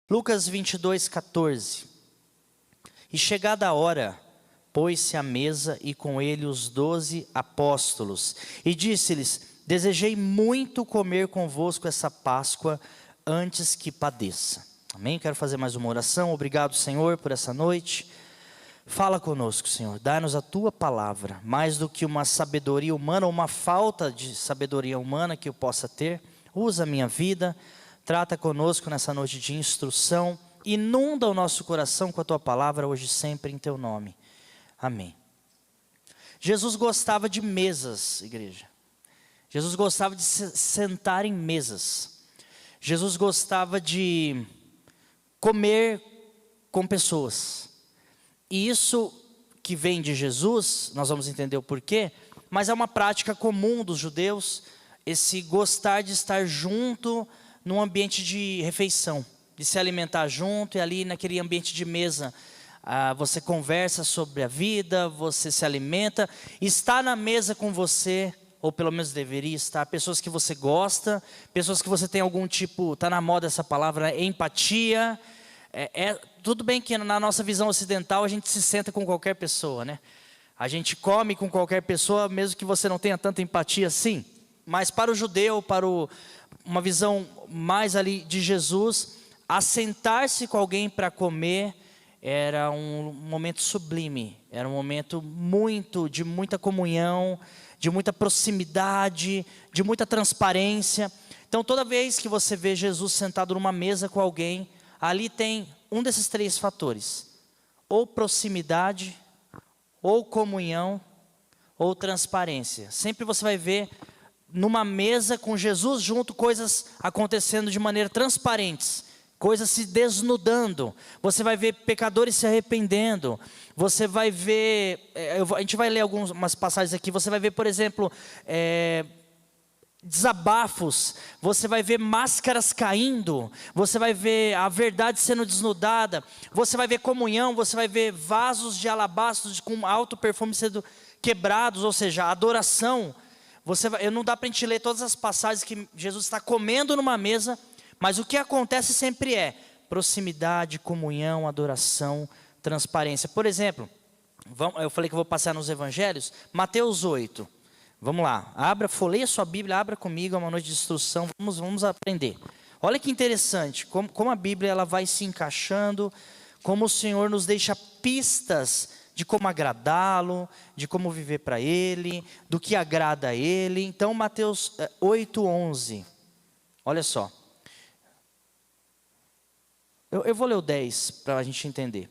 Lucas 22:14. E chegada a hora, pôs-se à mesa e com ele os 12 apóstolos. E disse-lhes: desejei muito comer convosco essa Páscoa antes que padeça. Amém? Quero fazer mais uma oração. Obrigado, Senhor, por essa noite. Fala conosco, Senhor. Dá-nos a Tua palavra. Mais do que uma sabedoria humana ou uma falta de sabedoria humana que eu possa ter. Usa a minha vida. Trata conosco nessa noite de instrução. Inunda o nosso coração com a Tua palavra hoje e sempre em Teu nome. Amém. Jesus gostava de mesas, igreja. Jesus gostava de sentar em mesas. Jesus gostava de comer com pessoas. E isso que vem de Jesus, nós vamos entender o porquê, mas é uma prática comum dos judeus, esse gostar de estar junto num ambiente de refeição, de se alimentar junto, e ali naquele ambiente de mesa, você conversa sobre a vida, você se alimenta, está na mesa com você, ou pelo menos deveria estar, pessoas que você gosta, pessoas que você tem algum tipo, está na moda essa palavra, empatia. Tudo bem que na nossa visão ocidental a gente se senta com qualquer pessoa, né? A gente come com qualquer pessoa, mesmo que você não tenha tanta empatia assim. Mas para o judeu, uma visão mais ali de Jesus, assentar-se com alguém para comer era um momento sublime, era um momento de muita comunhão, de muita proximidade, de muita transparência. Então toda vez que você vê Jesus sentado numa mesa com alguém, ali tem um desses três fatores: ou proximidade, ou comunhão, ou transparência. Sempre você vai ver numa mesa com Jesus junto coisas acontecendo de maneira transparentes, coisas se desnudando. Você vai ver pecadores se arrependendo. Você vai ver, a gente vai ler algumas passagens aqui. Você vai ver, por exemplo, desabafos, você vai ver máscaras caindo, você vai ver a verdade sendo desnudada, você vai ver comunhão, você vai ver vasos de alabastro com alto perfume sendo quebrados, ou seja, adoração. Não dá para a gente ler todas as passagens que Jesus está comendo numa mesa, mas o que acontece sempre é proximidade, comunhão, adoração, transparência. Por exemplo, eu falei que eu vou passar nos evangelhos, Mateus 8. Vamos lá, folheia sua Bíblia, abra comigo, é uma noite de instrução, vamos aprender. Olha que interessante, como a Bíblia ela vai se encaixando, como o Senhor nos deixa pistas de como agradá-lo, de como viver para Ele, do que agrada a Ele. Então Mateus 8:11, olha só. Eu vou ler o 10 para a gente entender.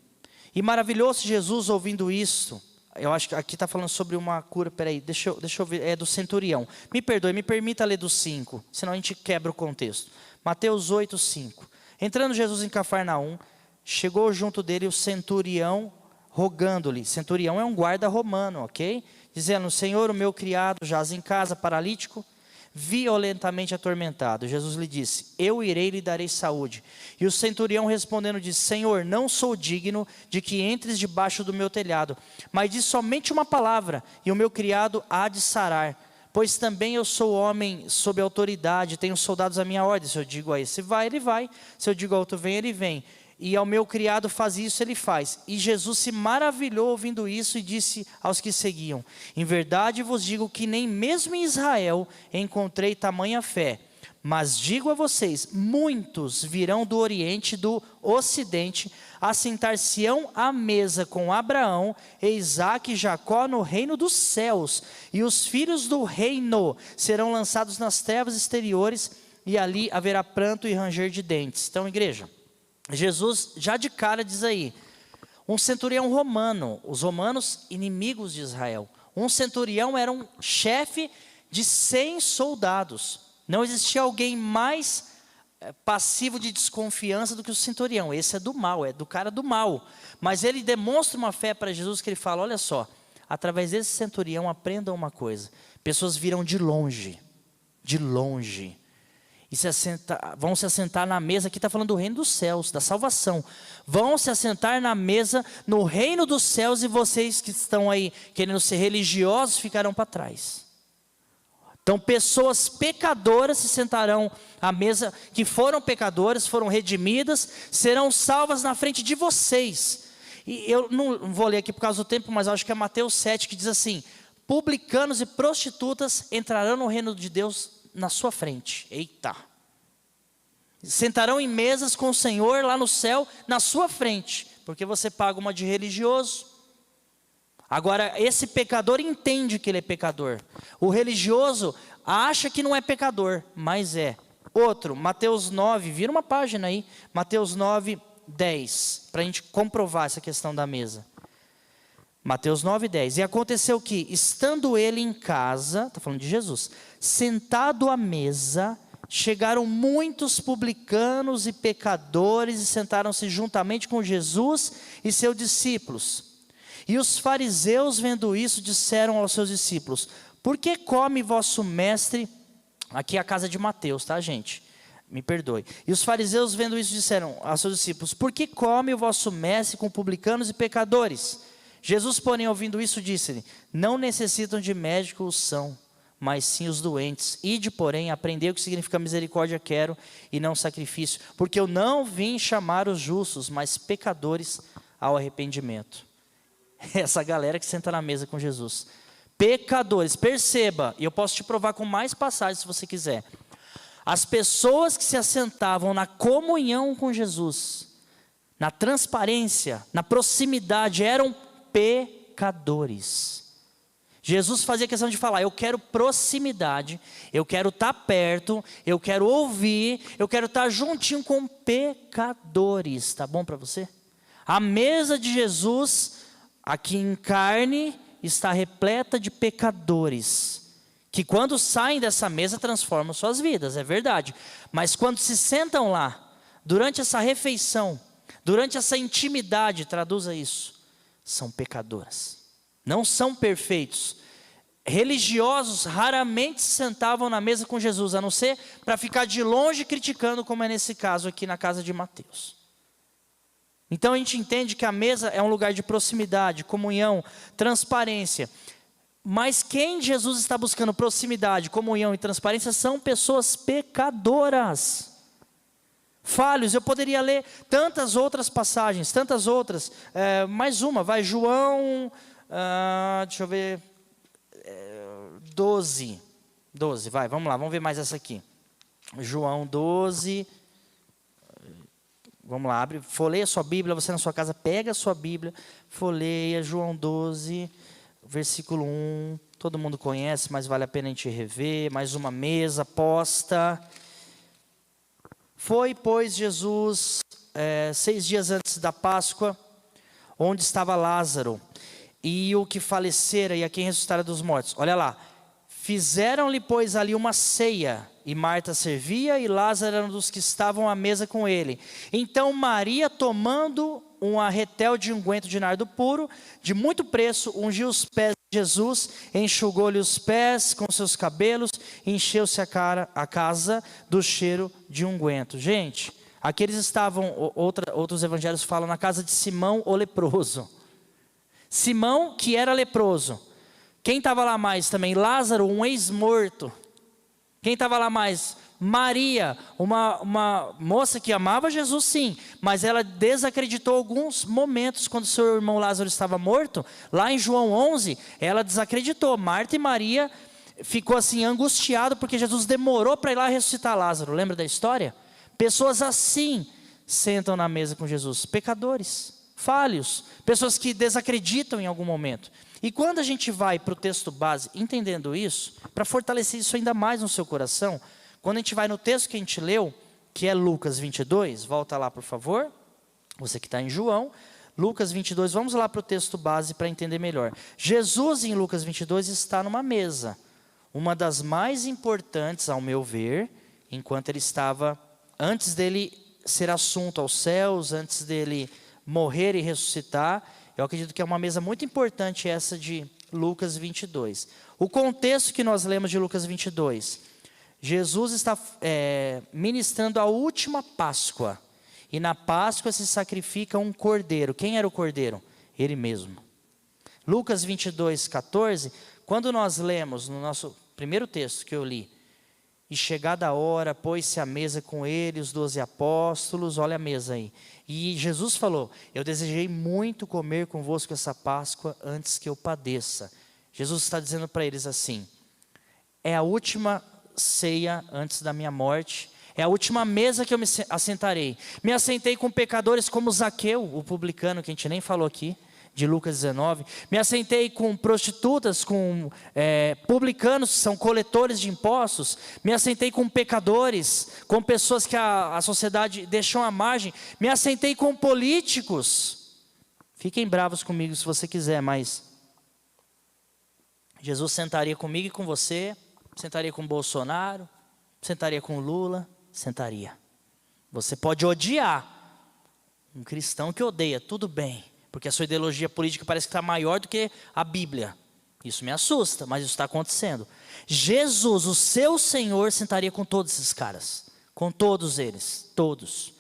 E maravilhou-se Jesus ouvindo isso. Eu acho que aqui está falando sobre uma cura, peraí, deixa eu ver, é do centurião. Me perdoe, me permita ler do 5, senão a gente quebra o contexto. Mateus 8:5. Entrando Jesus em Cafarnaum, chegou junto dele o centurião, rogando-lhe. Centurião é um guarda romano, ok? Dizendo: Senhor, o meu criado jaz em casa, paralítico, violentamente atormentado. Jesus lhe disse: eu irei e lhe darei saúde. E o centurião respondendo disse: Senhor, não sou digno de que entres debaixo do meu telhado, mas diz somente uma palavra, e o meu criado há de sarar. Pois também eu sou homem sob autoridade, tenho soldados à minha ordem. Se eu digo a esse vai, ele vai. Se eu digo ao outro vem, ele vem. E ao meu criado faz isso, ele faz. E Jesus se maravilhou ouvindo isso e disse aos que seguiam: em verdade vos digo que nem mesmo em Israel encontrei tamanha fé. Mas digo a vocês, muitos virão do Oriente e do Ocidente, assentar-se-ão à mesa com Abraão, Isaque e Jacó no reino dos céus. E os filhos do reino serão lançados nas trevas exteriores, e ali haverá pranto e ranger de dentes. Então, igreja, Jesus já de cara diz aí, um centurião romano, os romanos inimigos de Israel. Um centurião era um chefe de 100 soldados. Não existia alguém mais passivo de desconfiança do que o centurião. Esse é do mal, é do cara do mal. Mas ele demonstra uma fé para Jesus que ele fala: olha só, através desse centurião aprendam uma coisa. Pessoas viram de longe, e vão se assentar na mesa. Aqui está falando do reino dos céus, da salvação. Vão se assentar na mesa no reino dos céus, e vocês que estão aí querendo ser religiosos ficarão para trás. Então pessoas pecadoras se sentarão à mesa, que foram pecadoras, foram redimidas, serão salvas na frente de vocês. E eu não vou ler aqui por causa do tempo, mas acho que é Mateus 7 que diz assim: publicanos e prostitutas entrarão no reino de Deus na sua frente. Eita! Sentarão em mesas com o Senhor lá no céu, na sua frente, porque você paga uma de religioso. Agora, esse pecador entende que ele é pecador. O religioso acha que não é pecador, mas é. Outro, Mateus 9, vira uma página aí, Mateus 9, 10, para a gente comprovar essa questão da mesa. Mateus 9, 10. E aconteceu que, estando ele em casa, está falando de Jesus, sentado à mesa, chegaram muitos publicanos e pecadores e sentaram-se juntamente com Jesus e seus discípulos. E os fariseus, vendo isso, disseram aos seus discípulos: por que come vosso mestre, aqui é a casa de Mateus, tá, gente? Me perdoe. E os fariseus, vendo isso, disseram aos seus discípulos: por que come o vosso mestre com publicanos e pecadores? Jesus, porém, ouvindo isso, disse-lhe: não necessitam de médico os são, mas sim os doentes. Ide, porém, aprendei o que significa misericórdia quero, e não sacrifício. Porque eu não vim chamar os justos, mas pecadores ao arrependimento. Essa galera que senta na mesa com Jesus. Pecadores, perceba, e eu posso te provar com mais passagens se você quiser. As pessoas que se assentavam na comunhão com Jesus, na transparência, na proximidade, eram pecadores. Jesus fazia questão de falar: eu quero proximidade, eu quero estar perto, eu quero ouvir, eu quero estar juntinho com pecadores. Tá bom para você? A mesa de Jesus, aqui em carne, está repleta de pecadores, que quando saem dessa mesa transformam suas vidas, é verdade. Mas quando se sentam lá, durante essa refeição, durante essa intimidade, traduza isso, são pecadoras. Não são perfeitos. Religiosos raramente se sentavam na mesa com Jesus, a não ser para ficar de longe criticando, como é nesse caso aqui na casa de Mateus. Então a gente entende que a mesa é um lugar de proximidade, comunhão, transparência. Mas quem Jesus está buscando proximidade, comunhão e transparência são pessoas pecadoras. Falhos, eu poderia ler tantas outras passagens, tantas outras. Mais uma, vai, João, deixa eu ver, 12, vai, vamos lá, vamos ver mais essa aqui. João 12... Vamos lá, abre, folheia a sua Bíblia, você na sua casa pega a sua Bíblia, folheia João 12, versículo 1, todo mundo conhece, mas vale a pena a gente rever, mais uma mesa posta. Foi, pois, Jesus, 6 dias antes da Páscoa, onde estava Lázaro, e o que falecera e a quem ressuscitara dos mortos. Olha lá, fizeram-lhe, pois, ali uma ceia, e Marta servia, e Lázaro era um dos que estavam à mesa com ele. Então Maria, tomando um arretel de unguento de nardo puro, de muito preço, ungiu os pés de Jesus, enxugou-lhe os pés com seus cabelos, e encheu-se a casa do cheiro de unguento. Gente, aqui eles estavam, outros evangelhos falam, na casa de Simão o leproso. Simão, que era leproso. Quem estava lá mais também? Lázaro, um ex-morto. Quem estava lá mais? Maria, uma moça que amava Jesus, sim, mas ela desacreditou alguns momentos quando seu irmão Lázaro estava morto. Lá em João 11, ela desacreditou. Marta e Maria ficou assim angustiado porque Jesus demorou para ir lá ressuscitar Lázaro. Lembra da história? Pessoas assim sentam na mesa com Jesus, pecadores, falhos, pessoas que desacreditam em algum momento. E quando a gente vai para o texto base, entendendo isso, para fortalecer isso ainda mais no seu coração, quando a gente vai no texto que a gente leu, que é Lucas 22, volta lá por favor, você que está em João, Lucas 22, vamos lá para o texto base para entender melhor. Jesus em Lucas 22 está numa mesa, uma das mais importantes ao meu ver, enquanto ele estava, antes dele ser assunto aos céus, antes dele morrer e ressuscitar. Eu acredito que é uma mesa muito importante essa de Lucas 22. O contexto que nós lemos de Lucas 22, Jesus está ministrando a última Páscoa. E na Páscoa se sacrifica um cordeiro. Quem era o cordeiro? Ele mesmo. Lucas 22, 14, quando nós lemos no nosso primeiro texto que eu li. E chegada a hora, pôs-se à mesa com ele, os 12 apóstolos, olha a mesa aí. E Jesus falou, eu desejei muito comer convosco essa Páscoa antes que eu padeça. Jesus está dizendo para eles assim, é a última ceia antes da minha morte, é a última mesa que eu me assentarei. Me assentei com pecadores como Zaqueu, o publicano, que a gente nem falou aqui, de Lucas 19, me assentei com prostitutas, com publicanos, que são coletores de impostos, me assentei com pecadores, com pessoas que a sociedade deixou à margem, me assentei com políticos. Fiquem bravos comigo se você quiser, mas Jesus sentaria comigo e com você, sentaria com Bolsonaro, sentaria com Lula, sentaria. Você pode odiar um cristão que odeia, tudo bem, porque a sua ideologia política parece que está maior do que a Bíblia. Isso me assusta, mas isso está acontecendo. Jesus, o seu Senhor, sentaria com todos esses caras. Com todos eles, todos.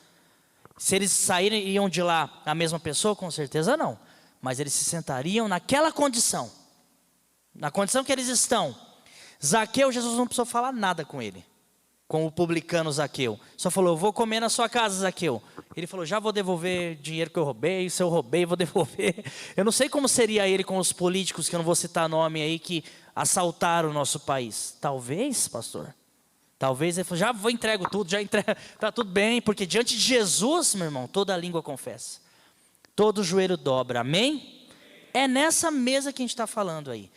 Se eles saírem, iam de lá a mesma pessoa? Com certeza não. Mas eles se sentariam naquela condição. Na condição que eles estão. Zaqueu, Jesus não precisou falar nada com ele. Com o publicano Zaqueu, só falou, eu vou comer na sua casa, Zaqueu. Ele falou, já vou devolver dinheiro que eu roubei, se eu roubei, vou devolver. Eu não sei como seria ele com os políticos, que eu não vou citar nome aí, que assaltaram o nosso país. Talvez, pastor, talvez ele falou, já vou entrego tudo, já entrego, está tudo bem, porque diante de Jesus, meu irmão, toda a língua confessa. Todo joelho dobra, amém? É nessa mesa que a gente está falando aí.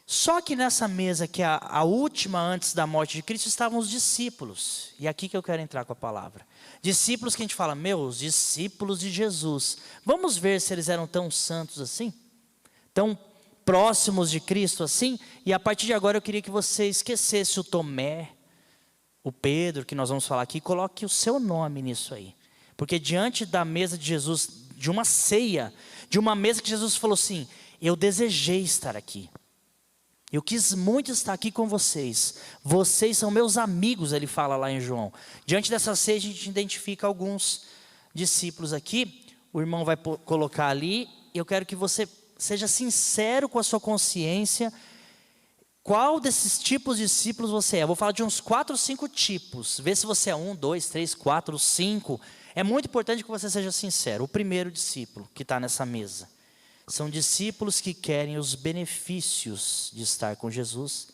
Só que nessa mesa, que é a última antes da morte de Cristo, estavam os discípulos. E aqui que eu quero entrar com a palavra. Discípulos que a gente fala, os discípulos de Jesus. Vamos ver se eles eram tão santos assim? Tão próximos de Cristo assim? E a partir de agora eu queria que você esquecesse o Tomé, o Pedro, que nós vamos falar aqui, coloque o seu nome nisso aí. Porque diante da mesa de Jesus, de uma ceia, de uma mesa que Jesus falou assim, eu desejei estar aqui. Eu quis muito estar aqui com vocês. Vocês são meus amigos, ele fala lá em João. Diante dessa ceia a gente identifica alguns discípulos aqui. O irmão vai colocar ali. Eu quero que você seja sincero com a sua consciência. Qual desses tipos de discípulos você é? Eu vou falar de uns 4 ou 5 tipos. Vê se você é 1, 2, 3, 4, 5. É muito importante que você seja sincero. O primeiro discípulo que está nessa mesa. São discípulos que querem os benefícios de estar com Jesus,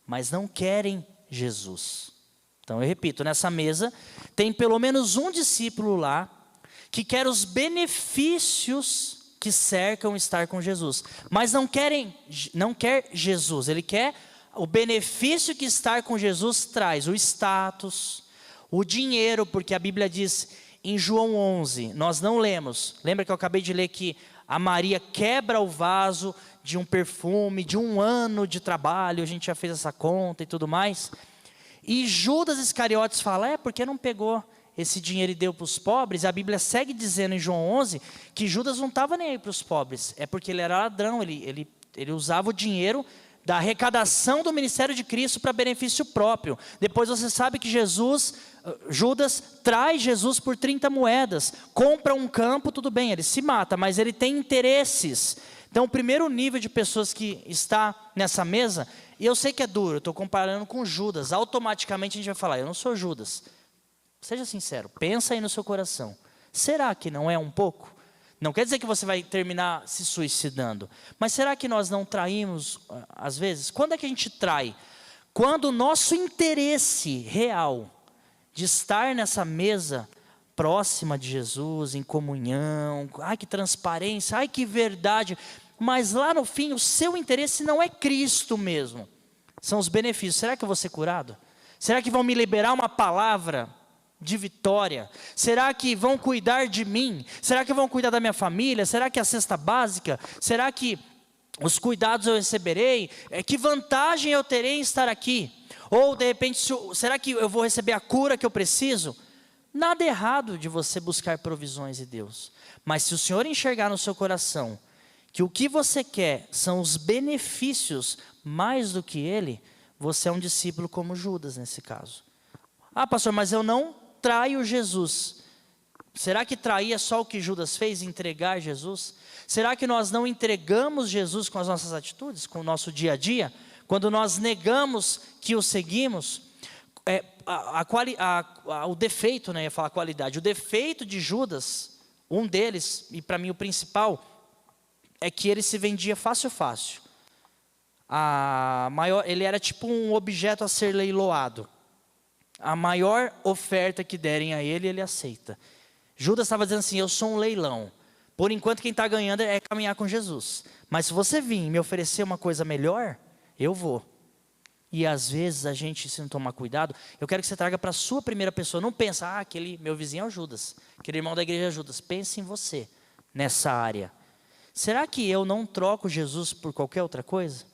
mas não querem Jesus. Então eu repito, nessa mesa tem pelo menos um discípulo lá que quer os benefícios que cercam estar com Jesus, mas não quer Jesus, ele quer o benefício que estar com Jesus traz, o status, o dinheiro, porque a Bíblia diz em João 11, nós não lemos, lembra que eu acabei de ler que a Maria quebra o vaso de um perfume, de um ano de trabalho, a gente já fez essa conta e tudo mais. E Judas Iscariotes fala, porque não pegou esse dinheiro e deu para os pobres? A Bíblia segue dizendo em João 11, que Judas não estava nem aí para os pobres. É porque ele era ladrão, ele usava o dinheiro da arrecadação do ministério de Cristo para benefício próprio. Depois você sabe que Judas traz Jesus por 30 moedas, compra um campo, tudo bem, ele se mata, mas ele tem interesses. Então o primeiro nível de pessoas que está nessa mesa, e eu sei que é duro, eu estou comparando com Judas, automaticamente a gente vai falar, eu não sou Judas. Seja sincero, pensa aí no seu coração, será que não é um pouco? Não quer dizer que você vai terminar se suicidando, mas será que nós não traímos às vezes? Quando é que a gente trai? Quando o nosso interesse real de estar nessa mesa próxima de Jesus, em comunhão, ai que transparência, ai que verdade, mas lá no fim o seu interesse não é Cristo mesmo, são os benefícios. Será que eu vou ser curado? Será que vão me liberar uma palavra de vitória? Será que vão cuidar de mim? Será que vão cuidar da minha família? Será que a cesta básica? Será que os cuidados eu receberei? Que vantagem eu terei em estar aqui? Ou de repente, será que eu vou receber a cura que eu preciso? Nada errado de você buscar provisões de Deus. Mas se o Senhor enxergar no seu coração que o que você quer são os benefícios mais do que Ele, você é um discípulo como Judas nesse caso. Ah, pastor, mas eu não traio Jesus. Será que trair é só o que Judas fez, entregar Jesus? Será que nós não entregamos Jesus com as nossas atitudes, com o nosso dia a dia? quando nós negamos que o seguimos, o defeito, né, eu ia falar qualidade, o defeito de Judas, um deles, e para mim o principal, é que ele se vendia fácil. Ele era tipo um objeto a ser leiloado. A maior oferta que derem a ele, ele aceita. Judas estava dizendo assim, eu sou um leilão. Por enquanto quem está ganhando é caminhar com Jesus. Mas se você vir me oferecer uma coisa melhor, eu vou. E às vezes a gente, se não tomar cuidado, eu quero que você traga para a sua primeira pessoa. Não pensa, aquele meu vizinho é o Judas, aquele irmão da igreja é o Judas. Pense em você, nessa área. Será que eu não troco Jesus por qualquer outra coisa?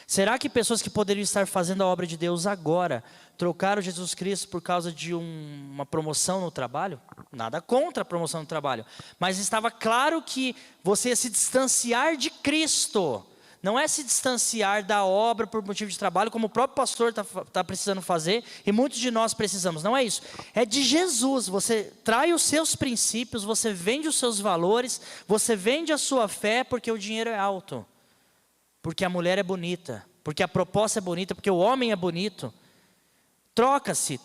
Será que pessoas que poderiam estar fazendo a obra de Deus agora, trocaram Jesus Cristo por causa de uma promoção no trabalho? Nada contra a promoção no trabalho. Mas estava claro que você ia se distanciar de Cristo. Não é se distanciar da obra por motivo de trabalho, como o próprio pastor está precisando fazer, e muitos de nós precisamos. Não é isso. É de Jesus. Você trai os seus princípios, você vende os seus valores, você vende a sua fé porque o dinheiro é alto. Porque a mulher é bonita, porque a proposta é bonita, porque o homem é bonito. Troca-se.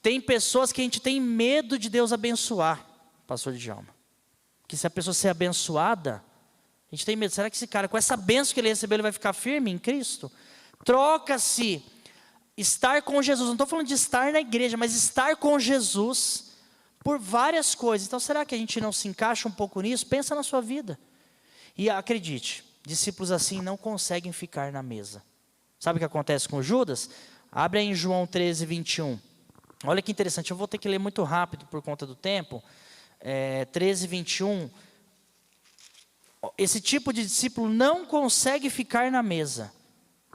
Tem pessoas que a gente tem medo de Deus abençoar, pastor Djalma. Que se a pessoa ser abençoada, a gente tem medo. Será que esse cara, com essa bênção que ele recebeu, ele vai ficar firme em Cristo? Troca-se. Estar com Jesus, não estou falando de estar na igreja, mas estar com Jesus por várias coisas. Então será que a gente não se encaixa um pouco nisso? Pensa na sua vida. E acredite, discípulos assim não conseguem ficar na mesa. Sabe o que acontece com Judas? Abre aí em João 13, 21. Olha que interessante, eu vou ter que ler muito rápido por conta do tempo. 13, 21. Esse tipo de discípulo não consegue ficar na mesa.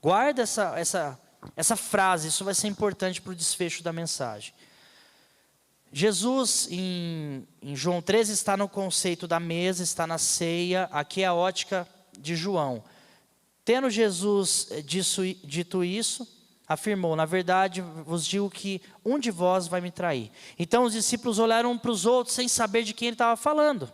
Guarda essa frase, isso vai ser importante para o desfecho da mensagem. Jesus, em João 13, está no conceito da mesa, está na ceia. Aqui é a ótica de João. Tendo Jesus dito isso, afirmou, na verdade vos digo que um de vós vai me trair. Então os discípulos olharam um para os outros sem saber de quem ele estava falando.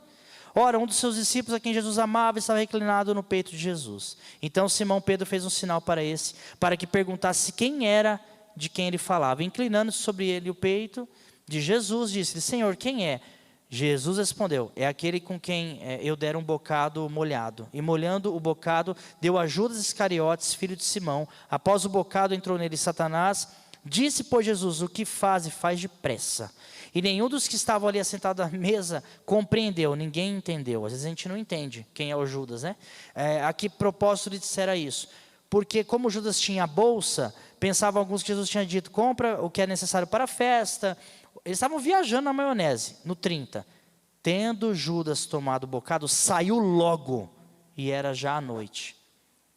Ora, um dos seus discípulos a quem Jesus amava estava reclinado no peito de Jesus. Então Simão Pedro fez um sinal para que perguntasse quem era de quem ele falava. Inclinando-se sobre ele o peito de Jesus, disse-lhe, Senhor, quem é? Jesus respondeu, é aquele com quem eu der um bocado molhado. E molhando o bocado, deu a Judas Iscariotes, filho de Simão. Após o bocado entrou nele Satanás. Disse, pois, Jesus, o que faz e faz depressa. E nenhum dos que estavam ali assentados à mesa compreendeu, ninguém entendeu. Às vezes a gente não entende quem é o Judas, né? A que propósito lhe dissera isso? Porque como Judas tinha a bolsa, pensavam alguns que Jesus tinha dito, compra o que é necessário para a festa. Eles estavam viajando na maionese, no 30. Tendo Judas tomado o bocado, saiu logo, e era já a noite.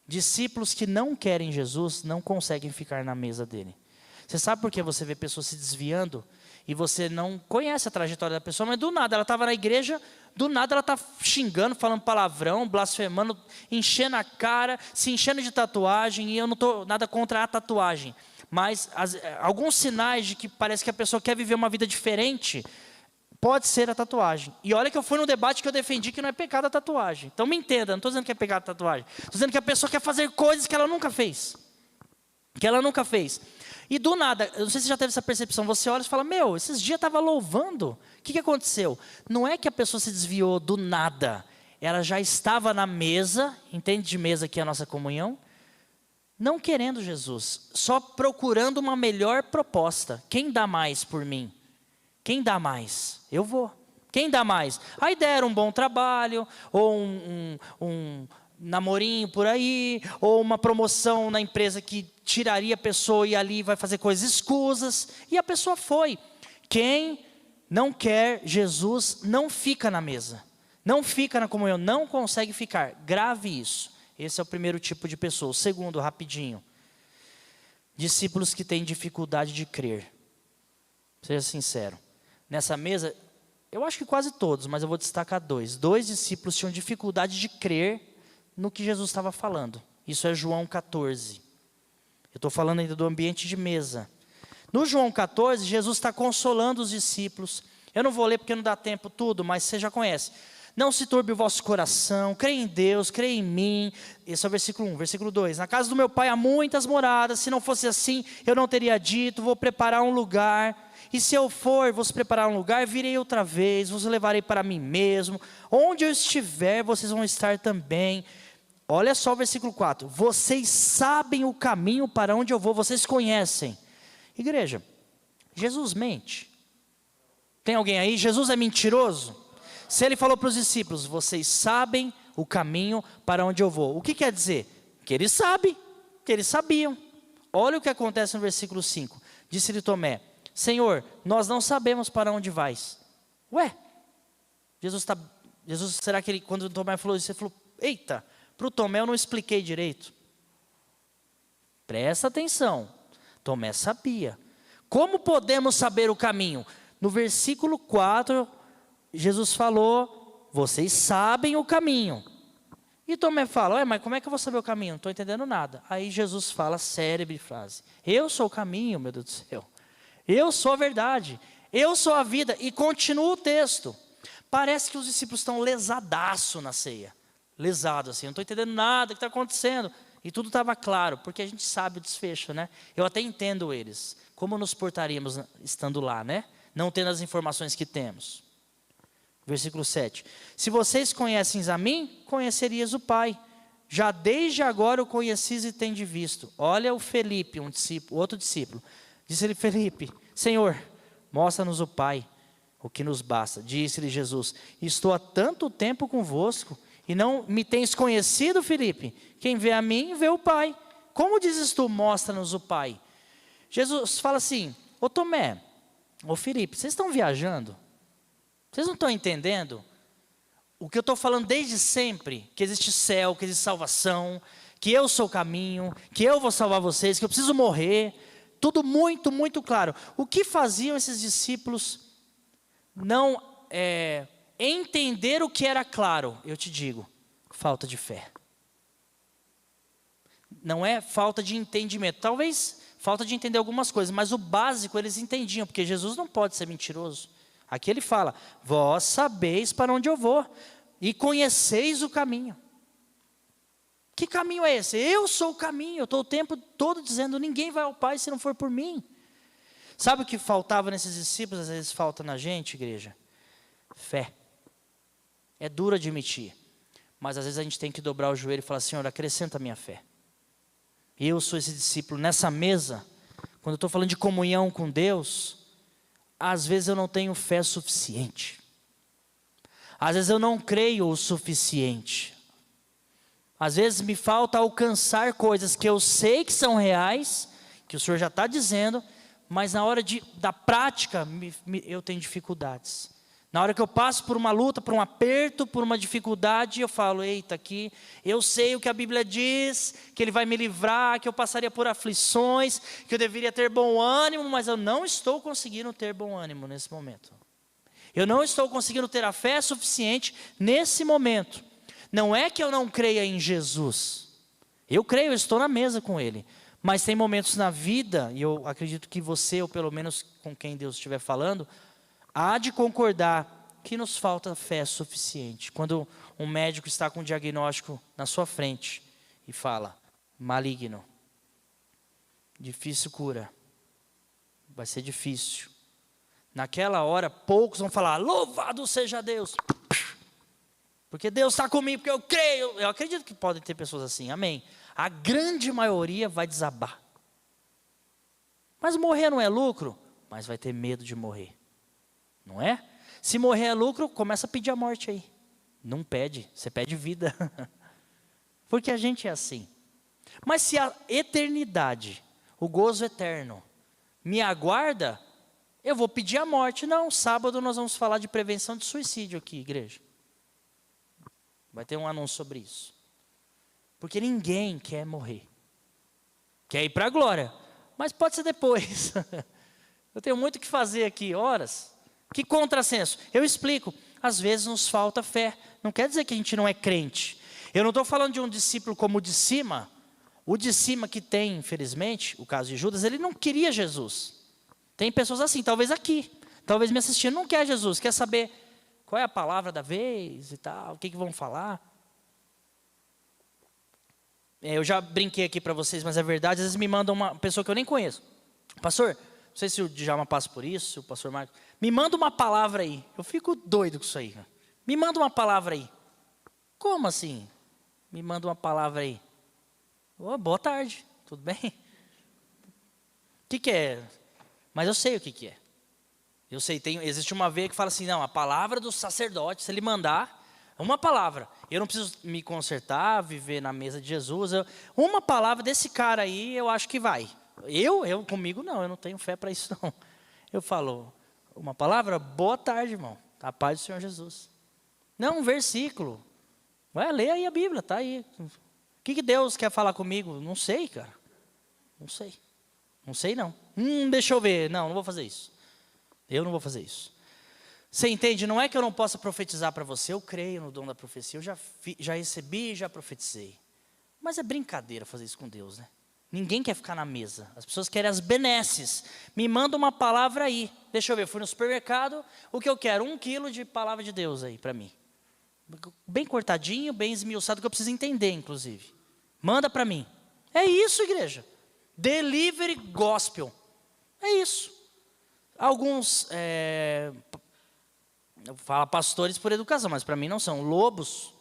Discípulos que não querem Jesus, não conseguem ficar na mesa dele. Você sabe por que você vê pessoas se desviando, e você não conhece a trajetória da pessoa, mas do nada, ela estava na igreja, do nada ela está xingando, falando palavrão, blasfemando, enchendo a cara, se enchendo de tatuagem, e eu não estou nada contra a tatuagem. Mas alguns sinais de que parece que a pessoa quer viver uma vida diferente, pode ser a tatuagem. E olha que eu fui num debate que eu defendi que não é pecado a tatuagem. Então me entenda, não estou dizendo que é pecado a tatuagem. Estou dizendo que a pessoa quer fazer coisas que ela nunca fez. E do nada, eu não sei se você já teve essa percepção, você olha e fala, esses dias estava louvando. O que aconteceu? Não é que a pessoa se desviou do nada. Ela já estava na mesa, entende de mesa que é a nossa comunhão? Não querendo Jesus, só procurando uma melhor proposta. Quem dá mais por mim? Quem dá mais? Eu vou. Quem dá mais? A ideia era um bom trabalho, ou um namorinho por aí, ou uma promoção na empresa que tiraria a pessoa e ali vai fazer coisas escusas. E a pessoa foi. Quem não quer Jesus não fica na mesa. Não fica na comunhão, não consegue ficar. Grave isso. Esse é o primeiro tipo de pessoa. O segundo, rapidinho. Discípulos que têm dificuldade de crer. Seja sincero. Nessa mesa, eu acho que quase todos, mas eu vou destacar dois. 2 discípulos tinham dificuldade de crer no que Jesus estava falando. Isso é João 14. Eu estou falando ainda do ambiente de mesa. No João 14, Jesus está consolando os discípulos. Eu não vou ler porque não dá tempo tudo, mas você já conhece. não se turbe o vosso coração, creia em Deus, creia em mim. Esse é o versículo 1, versículo 2. Na casa do meu pai há muitas moradas, se não fosse assim, eu não teria dito, vou preparar um lugar. E se eu for, vos preparar um lugar, virei outra vez, vos levarei para mim mesmo. Onde eu estiver, vocês vão estar também. Olha só o versículo 4. Vocês sabem o caminho para onde eu vou, vocês conhecem. Igreja, Jesus mente. Tem alguém aí? Jesus é mentiroso? Se ele falou para os discípulos, vocês sabem o caminho para onde eu vou. O que quer dizer? Que ele sabe, que eles sabiam. Olha o que acontece no versículo 5. Disse-lhe Tomé, Senhor, nós não sabemos para onde vais. Ué, Jesus, será que ele, quando Tomé falou isso, ele falou, eita, para o Tomé eu não expliquei direito. Presta atenção, Tomé sabia. Como podemos saber o caminho? No versículo 4, Jesus falou, vocês sabem o caminho. E Tomé fala, ué, mas como é que eu vou saber o caminho? Não estou entendendo nada. Aí Jesus fala, célebre frase, eu sou o caminho, meu Deus do céu. Eu sou a verdade, eu sou a vida. E continua o texto. Parece que os discípulos estão lesadaço na ceia. Lesado assim, não estou entendendo nada que está acontecendo. E tudo estava claro, porque a gente sabe o desfecho, né? Eu até entendo eles. Como nos portaríamos estando lá, né? Não tendo as informações que temos. Versículo 7. Se vocês conhecem a mim, conhecerias o Pai. Já desde agora o conhecis e tendes visto. Olha o Felipe, um discípulo, outro discípulo. Disse-lhe Felipe, Senhor, mostra-nos o Pai, o que nos basta. Disse-lhe Jesus, estou há tanto tempo convosco, e não me tens conhecido, Felipe? Quem vê a mim, vê o Pai. Como dizes tu, mostra-nos o Pai? Jesus fala assim, ô Tomé, ô Felipe, vocês estão viajando? Vocês não estão entendendo? O que eu estou falando desde sempre, que existe céu, que existe salvação, que eu sou o caminho, que eu vou salvar vocês, que eu preciso morrer, tudo muito, muito claro. O que faziam esses discípulos não entender o que era claro? Eu te digo, falta de fé. Não é falta de entendimento, talvez falta de entender algumas coisas, mas o básico eles entendiam, porque Jesus não pode ser mentiroso. Aqui ele fala, vós sabeis para onde eu vou, e conheceis o caminho. Que caminho é esse? Eu sou o caminho, eu estou o tempo todo dizendo, ninguém vai ao Pai se não for por mim. Sabe o que faltava nesses discípulos, às vezes falta na gente, igreja? Fé. É duro admitir, mas às vezes a gente tem que dobrar o joelho e falar, Senhor, acrescenta a minha fé. Eu sou esse discípulo, nessa mesa, quando eu estou falando de comunhão com Deus, às vezes eu não tenho fé suficiente. Às vezes eu não creio o suficiente. Às vezes me falta alcançar coisas que eu sei que são reais, que o Senhor já está dizendo, mas na hora da prática eu tenho dificuldades. Na hora que eu passo por uma luta, por um aperto, por uma dificuldade, eu falo, eita, aqui, eu sei o que a Bíblia diz, que Ele vai me livrar, que eu passaria por aflições, que eu deveria ter bom ânimo, mas eu não estou conseguindo ter bom ânimo nesse momento. Eu não estou conseguindo ter a fé suficiente nesse momento. Não é que eu não creia em Jesus. Eu creio, eu estou na mesa com Ele. Mas tem momentos na vida, e eu acredito que você, ou pelo menos com quem Deus estiver falando, há de concordar que nos falta fé suficiente. Quando um médico está com um diagnóstico na sua frente e fala, maligno, difícil cura, vai ser difícil. Naquela hora, poucos vão falar, louvado seja Deus, porque Deus está comigo, porque eu creio. Eu acredito que podem ter pessoas assim, amém. A grande maioria vai desabar. Mas morrer não é lucro, mas vai ter medo de morrer. Não é? Se morrer é lucro, começa a pedir a morte aí. Não pede, você pede vida. Porque a gente é assim. Mas se a eternidade, o gozo eterno, me aguarda, eu vou pedir a morte. Não, sábado nós vamos falar de prevenção de suicídio aqui, igreja. Vai ter um anúncio sobre isso. Porque ninguém quer morrer. Quer ir para a glória, mas pode ser depois. Eu tenho muito o que fazer aqui, horas. Que contrassenso? Eu explico. Às vezes nos falta fé. Não quer dizer que a gente não é crente. Eu não estou falando de um discípulo como o de cima. O de cima que tem, infelizmente, o caso de Judas, ele não queria Jesus. Tem pessoas assim, talvez aqui. Talvez me assistindo, não quer Jesus. Quer saber Qual é a palavra da vez e tal? O que vão falar? Eu já brinquei aqui para vocês, mas é verdade. Às vezes me mandam uma pessoa que eu nem conheço. Pastor, não sei se o Djalma passa por isso, o pastor Marcos. Me manda uma palavra aí. Eu fico doido com isso aí. Me manda uma palavra aí. Como assim? Me manda uma palavra aí. Oh, boa tarde, tudo bem? O que é? Mas eu sei o que é. Eu sei, existe uma veia que fala assim, não, a palavra do sacerdote, se ele mandar, uma palavra. Eu não preciso me consertar, viver na mesa de Jesus. Uma palavra desse cara aí, eu acho que vai. Comigo não, eu não tenho fé para isso não. Eu falo, uma palavra, boa tarde, irmão. A paz do Senhor Jesus. Não, um versículo. Vai ler aí a Bíblia, tá aí. O que Deus quer falar comigo? Não sei, cara. Não sei. Não sei não. Deixa eu ver. Não vou fazer isso. Eu não vou fazer isso. Você entende? Não é que eu não possa profetizar para você. Eu creio no dom da profecia. Eu já recebi e já profetizei. Mas é brincadeira fazer isso com Deus, né? Ninguém quer ficar na mesa. As pessoas querem as benesses. Me manda uma palavra aí. Deixa eu ver. Fui no supermercado. O que eu quero? 1 quilo de palavra de Deus aí para mim. Bem cortadinho, bem esmiuçado, que eu preciso entender, inclusive. Manda para mim. É isso, igreja. Delivery gospel. É isso. Alguns, eu falo pastores por educação, mas para mim não são. Lobos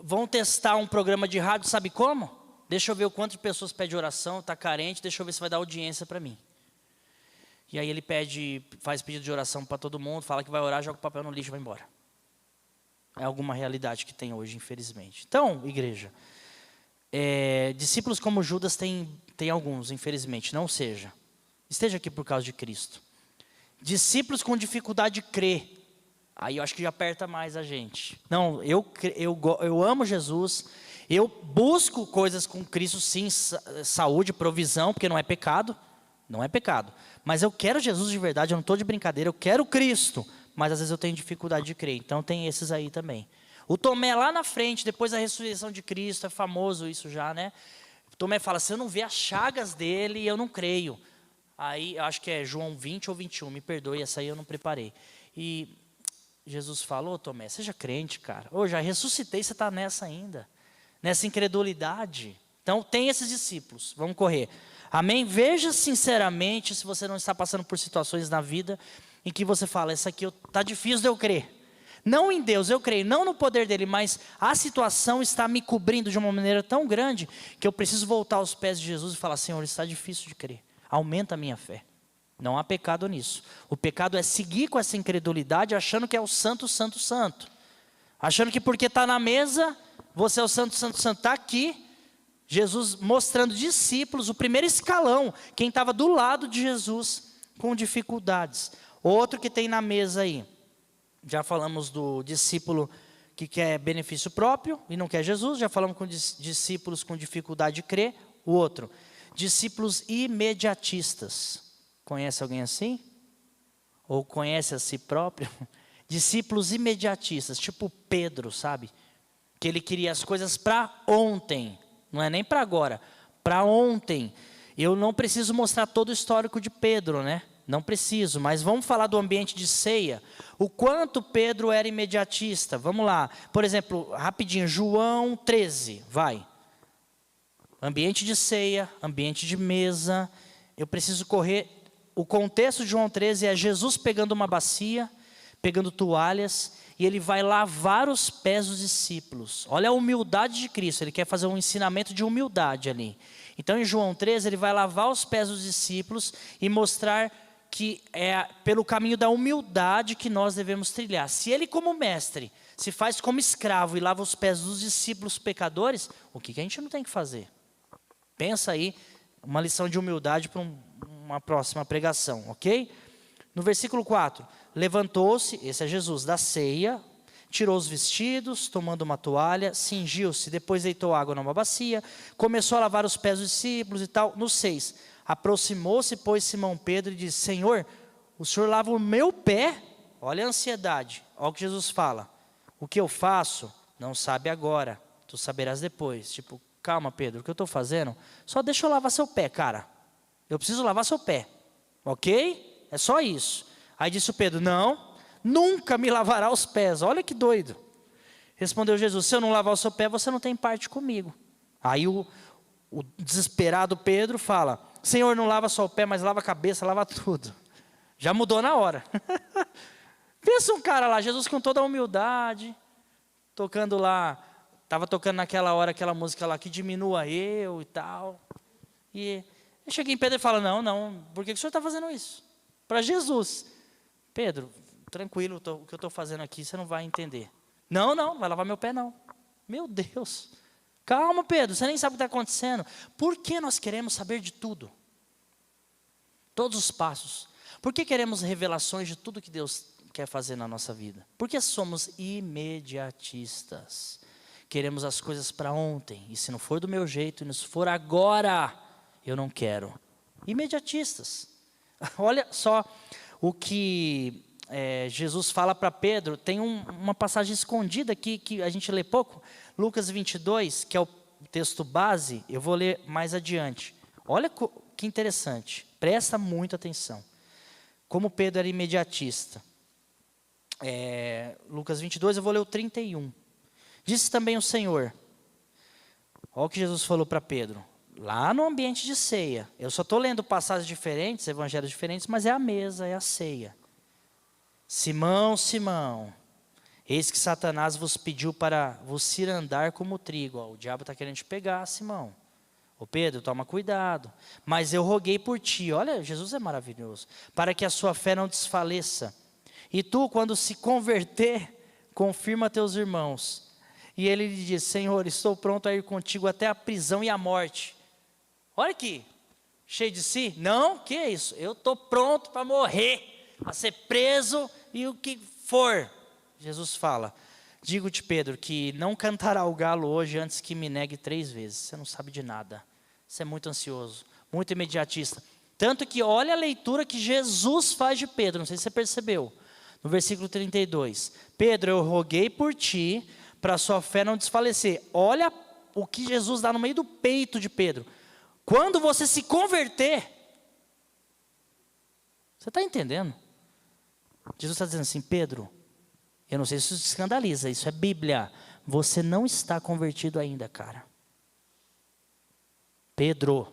vão testar um programa de rádio, sabe como? Deixa eu ver o quanto de pessoas pede oração, está carente, deixa eu ver se vai dar audiência para mim. E aí ele faz pedido de oração para todo mundo, fala que vai orar, joga o papel no lixo e vai embora. É alguma realidade que tem hoje, infelizmente. Então, igreja, discípulos como Judas tem alguns, infelizmente, não seja. Esteja aqui por causa de Cristo. Discípulos com dificuldade de crer. Aí eu acho que já aperta mais a gente. Não, eu amo Jesus. Eu busco coisas com Cristo, sim, saúde, provisão, porque não é pecado. Não é pecado. Mas eu quero Jesus de verdade, eu não estou de brincadeira. Eu quero Cristo. Mas às vezes eu tenho dificuldade de crer. Então tem esses aí também. O Tomé lá na frente, depois da ressurreição de Cristo, é famoso isso já, né? O Tomé fala, se eu não ver as chagas dele, eu não creio. Aí, eu acho que é João 20 ou 21, me perdoe, essa aí eu não preparei. E Jesus falou, Tomé, seja crente, cara. Já ressuscitei, você está nessa ainda. Nessa incredulidade. Então, tem esses discípulos, vamos correr. Amém? Veja sinceramente se você não está passando por situações na vida em que você fala, essa aqui está difícil de eu crer. Não em Deus, eu creio, não no poder dele, mas a situação está me cobrindo de uma maneira tão grande que eu preciso voltar aos pés de Jesus e falar, Senhor, está difícil de crer. Aumenta a minha fé. Não há pecado nisso. O pecado é seguir com essa incredulidade achando que é o santo, santo, santo. Achando que porque está na mesa, você é o santo, santo, santo. Está aqui, Jesus mostrando discípulos, o primeiro escalão, quem estava do lado de Jesus com dificuldades. Outro que tem na mesa aí, já falamos do discípulo que quer benefício próprio e não quer Jesus, já falamos com discípulos com dificuldade de crer. O outro, discípulos imediatistas. Conhece alguém assim? Ou conhece a si próprio? Discípulos imediatistas, tipo Pedro, sabe? Que ele queria as coisas para ontem. Não é nem para agora, para ontem. Eu não preciso mostrar todo o histórico de Pedro, né? Não preciso, mas vamos falar do ambiente de ceia. O quanto Pedro era imediatista. Vamos lá. Por exemplo, rapidinho, João 13, vai. Ambiente de ceia, ambiente de mesa. Eu preciso correr. O contexto de João 13 é Jesus pegando uma bacia, pegando toalhas, e ele vai lavar os pés dos discípulos. Olha a humildade de Cristo, ele quer fazer um ensinamento de humildade ali. Então em João 13 ele vai lavar os pés dos discípulos e mostrar que é pelo caminho da humildade que nós devemos trilhar. Se ele como mestre se faz como escravo e lava os pés dos discípulos pecadores, o que a gente não tem que fazer? Pensa aí, uma lição de humildade para uma próxima pregação, ok? No versículo 4, levantou-se, esse é Jesus, da ceia, tirou os vestidos, tomando uma toalha, cingiu-se, depois deitou água numa bacia, começou a lavar os pés dos discípulos e tal. No 6, aproximou-se, pois, Simão Pedro e disse, Senhor, o Senhor lava o meu pé? Olha a ansiedade, olha o que Jesus fala. O que eu faço, não sabe agora, tu saberás depois. Tipo, calma Pedro, o que eu estou fazendo? Só deixa eu lavar seu pé, cara. Eu preciso lavar seu pé, ok? É só isso. Aí disse o Pedro, não, nunca me lavará os pés. Olha que doido. Respondeu Jesus: se eu não lavar o seu pé, você não tem parte comigo. Aí o desesperado Pedro fala: Senhor, não lava só o pé, mas lava a cabeça, lava tudo. Já mudou na hora. Pensa um cara lá, Jesus com toda a humildade, tocando lá, estava tocando naquela hora aquela música lá, que diminua eu e tal. E eu cheguei em Pedro e falo: não, por que o senhor está fazendo isso? Para Jesus. Pedro, tranquilo, o que eu estou fazendo aqui, você não vai entender. Não vai lavar meu pé não. Meu Deus. Calma, Pedro, você nem sabe o que está acontecendo. Por que nós queremos saber de tudo? Todos os passos. Por que queremos revelações de tudo que Deus quer fazer na nossa vida? Porque somos imediatistas. Queremos as coisas para ontem. E se não for do meu jeito, e se for agora, eu não quero. Imediatistas. Olha só o que Jesus fala para Pedro. Tem uma passagem escondida aqui que a gente lê pouco. Lucas 22, que é o texto base, eu vou ler mais adiante. Olha que interessante, presta muita atenção. Como Pedro era imediatista. Lucas 22, eu vou ler o 31. Disse também o Senhor, olha o que Jesus falou para Pedro, lá no ambiente de ceia. Eu só estou lendo passagens diferentes, evangelhos diferentes, mas é a mesa, é a ceia. Simão, Simão, eis que Satanás vos pediu para vos cirandar como trigo. O diabo está querendo te pegar, Simão. Ô Pedro, toma cuidado. Mas eu roguei por ti. Olha, Jesus é maravilhoso. Para que a sua fé não desfaleça. E tu, quando se converter, confirma teus irmãos. E ele lhe diz: Senhor, estou pronto a ir contigo até a prisão e a morte. Olha aqui, cheio de si. Não, que é isso? Eu estou pronto para morrer, a ser preso e o que for. Jesus fala: digo-te, Pedro, que não cantará o galo hoje antes que me negue 3 vezes. Você não sabe de nada. Você é muito ansioso, muito imediatista. Tanto que olha a leitura que Jesus faz de Pedro. Não sei se você percebeu. No versículo 32. Pedro, eu roguei por ti, para a sua fé não desfalecer. Olha o que Jesus dá no meio do peito de Pedro. Quando você se converter. Você está entendendo? Jesus está dizendo assim: Pedro, eu não sei se isso te escandaliza, isso é Bíblia. Você não está convertido ainda, cara. Pedro,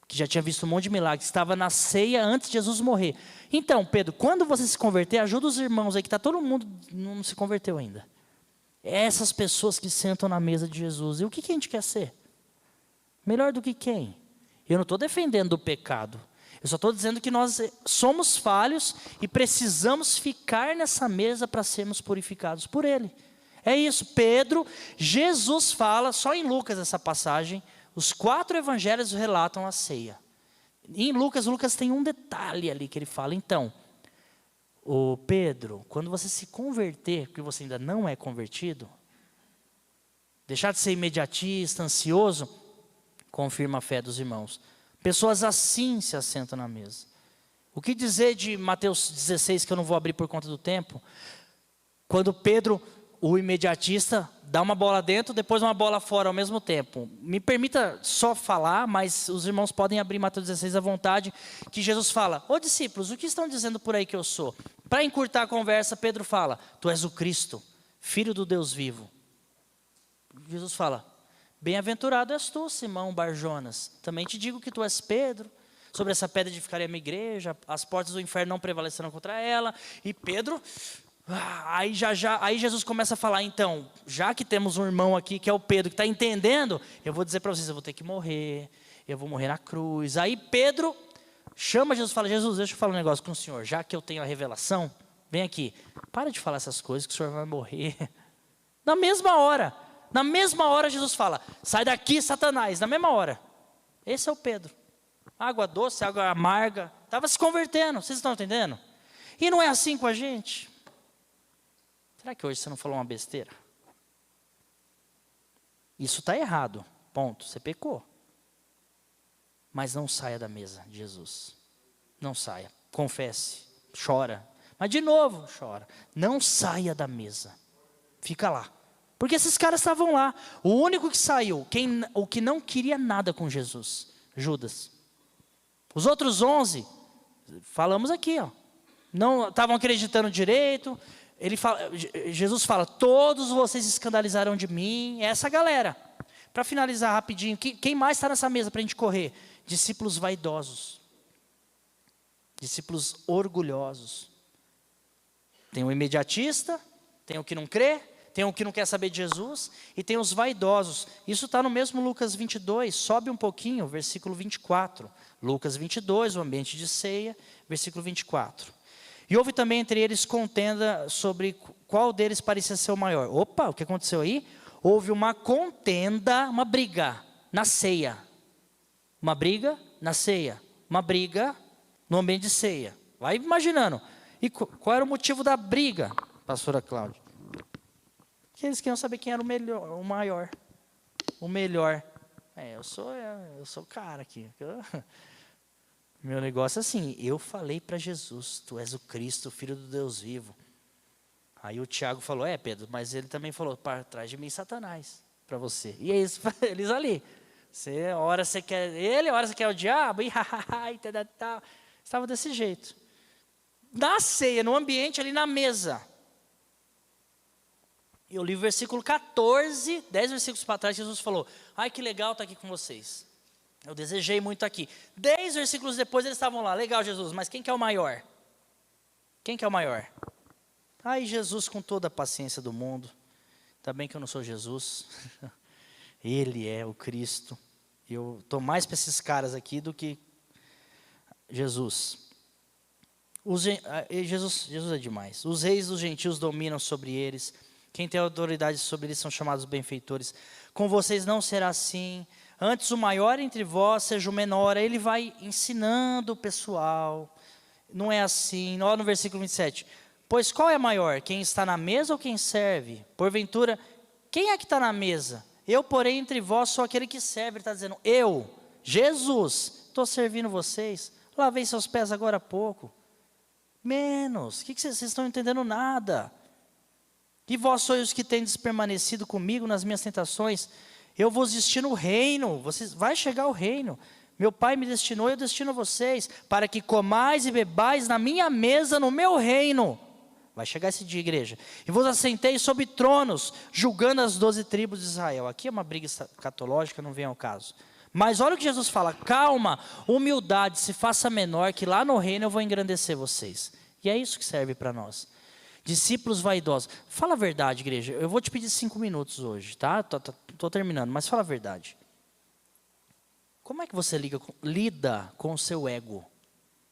que já tinha visto um monte de milagres, estava na ceia antes de Jesus morrer. Então, Pedro, quando você se converter, ajuda os irmãos aí, que está todo mundo não se converteu ainda. Essas pessoas que sentam na mesa de Jesus. E o que a gente quer ser? Melhor do que quem? Eu não estou defendendo o pecado. Eu só estou dizendo que nós somos falhos e precisamos ficar nessa mesa para sermos purificados por Ele. É isso, Pedro, Jesus fala, só em Lucas essa passagem, os 4 evangelhos relatam a ceia. Em Lucas tem um detalhe ali que ele fala: então, ô Pedro, quando você se converter, porque você ainda não é convertido, deixar de ser imediatista, ansioso, confirma a fé dos irmãos. Pessoas assim se assentam na mesa. O que dizer de Mateus 16, que eu não vou abrir por conta do tempo? Quando Pedro, o imediatista, dá uma bola dentro, depois uma bola fora ao mesmo tempo. Me permita só falar, mas os irmãos podem abrir Mateus 16 à vontade, que Jesus fala: ô discípulos, o que estão dizendo por aí que eu sou? Para encurtar a conversa, Pedro fala: tu és o Cristo, Filho do Deus vivo. Jesus fala: bem-aventurado és tu, Simão Barjonas. Também te digo que tu és Pedro. Sobre essa pedra edificarei a minha igreja, as portas do inferno não prevalecerão contra ela. E Pedro, aí Jesus começa a falar: então, já que temos um irmão aqui que é o Pedro, que está entendendo, eu vou dizer para vocês, eu vou ter que morrer, eu vou morrer na cruz. Aí Pedro chama Jesus e fala: Jesus, deixa eu falar um negócio com o senhor, já que eu tenho a revelação, vem aqui, para de falar essas coisas que o senhor vai morrer. Na mesma hora Jesus fala: sai daqui, Satanás, na mesma hora. Esse é o Pedro. Água doce, água amarga, estava se convertendo, vocês estão entendendo? E não é assim com a gente? Será que hoje você não falou uma besteira? Isso está errado, ponto, você pecou. Mas não saia da mesa de Jesus. Não saia, confesse, chora. Mas de novo, chora. Não saia da mesa, fica lá. Porque esses caras estavam lá. O único que saiu, o que não queria nada com Jesus, Judas. Os outros 11, falamos aqui, ó. não estavam acreditando direito. Jesus fala, todos vocês se escandalizaram de mim. Essa galera. Para finalizar rapidinho, quem mais está nessa mesa para a gente correr? Discípulos vaidosos. Discípulos orgulhosos. Tem o imediatista, tem o que não crê, tem o que não quer saber de Jesus, e tem os vaidosos. Isso está no mesmo Lucas 22, sobe um pouquinho, versículo 24. Lucas 22, o ambiente de ceia, versículo 24. E houve também entre eles contenda sobre qual deles parecia ser o maior. Opa, o que aconteceu aí? Houve uma contenda, uma briga na ceia. Uma briga na ceia. Uma briga no ambiente de ceia. Vai imaginando. E qual era o motivo da briga, pastora Cláudia? Que eles queriam saber quem era o melhor, o maior. O melhor. Eu sou o cara aqui. Meu negócio é assim, eu falei para Jesus, tu és o Cristo, o Filho do Deus vivo. Aí o Tiago falou, Pedro, mas ele também falou, para trás de mim, Satanás, para você. E é isso, eles ali. Hora você quer ele, hora você quer o diabo, e tal. Estava desse jeito. Na ceia, no ambiente ali na mesa. Eu li o versículo 14, 10 versículos para trás, Jesus falou, ai que legal estar aqui com vocês. Eu desejei muito aqui. 10 versículos depois eles estavam lá, legal Jesus, mas quem que é o maior? Quem que é o maior? Aí Jesus com toda a paciência do mundo, ainda bem que eu não sou Jesus, Ele é o Cristo, eu estou mais para esses caras aqui do que Jesus. Jesus é demais. Os reis dos gentios dominam sobre eles, quem tem autoridade sobre eles são chamados benfeitores. Com vocês não será assim, antes o maior entre vós seja o menor. Aí ele vai ensinando o pessoal, não é assim. Olha no versículo 27, pois qual é maior, quem está na mesa ou quem serve? Porventura, quem é que está na mesa? Eu, porém, entre vós sou aquele que serve. Ele está dizendo, eu, Jesus, estou servindo vocês, lavei seus pés agora há pouco. Menos, o que vocês estão entendendo nada? E vós sois os que tendes permanecido comigo nas minhas tentações, eu vos destino o reino, vai chegar o reino. Meu Pai me destinou, eu destino a vocês, para que comais e bebais na minha mesa, no meu reino. Vai chegar esse dia, igreja. E vos assentei sobre tronos, julgando as 12 tribos de Israel. Aqui é uma briga escatológica, não vem ao caso. Mas olha o que Jesus fala, calma, humildade, se faça menor, que lá no reino eu vou engrandecer vocês. E é isso que serve para nós. Discípulos vaidosos. Fala a verdade, igreja. Eu vou te pedir 5 minutos hoje, tá? Tô terminando, mas fala a verdade. Como é que você lida com o seu ego?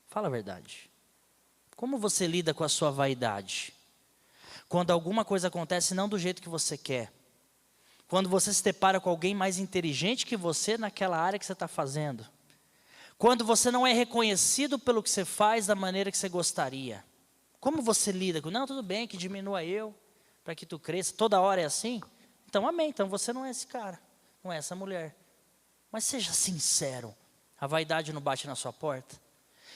Fala a verdade. Como você lida com a sua vaidade? Quando alguma coisa acontece não do jeito que você quer. Quando você se depara com alguém mais inteligente que você naquela área que você está fazendo. Quando você não é reconhecido pelo que você faz da maneira que você gostaria. Como você lida com, não, tudo bem, que diminua eu, para que tu cresça, toda hora é assim? Então amém, então você não é esse cara, não é essa mulher. Mas seja sincero, a vaidade não bate na sua porta?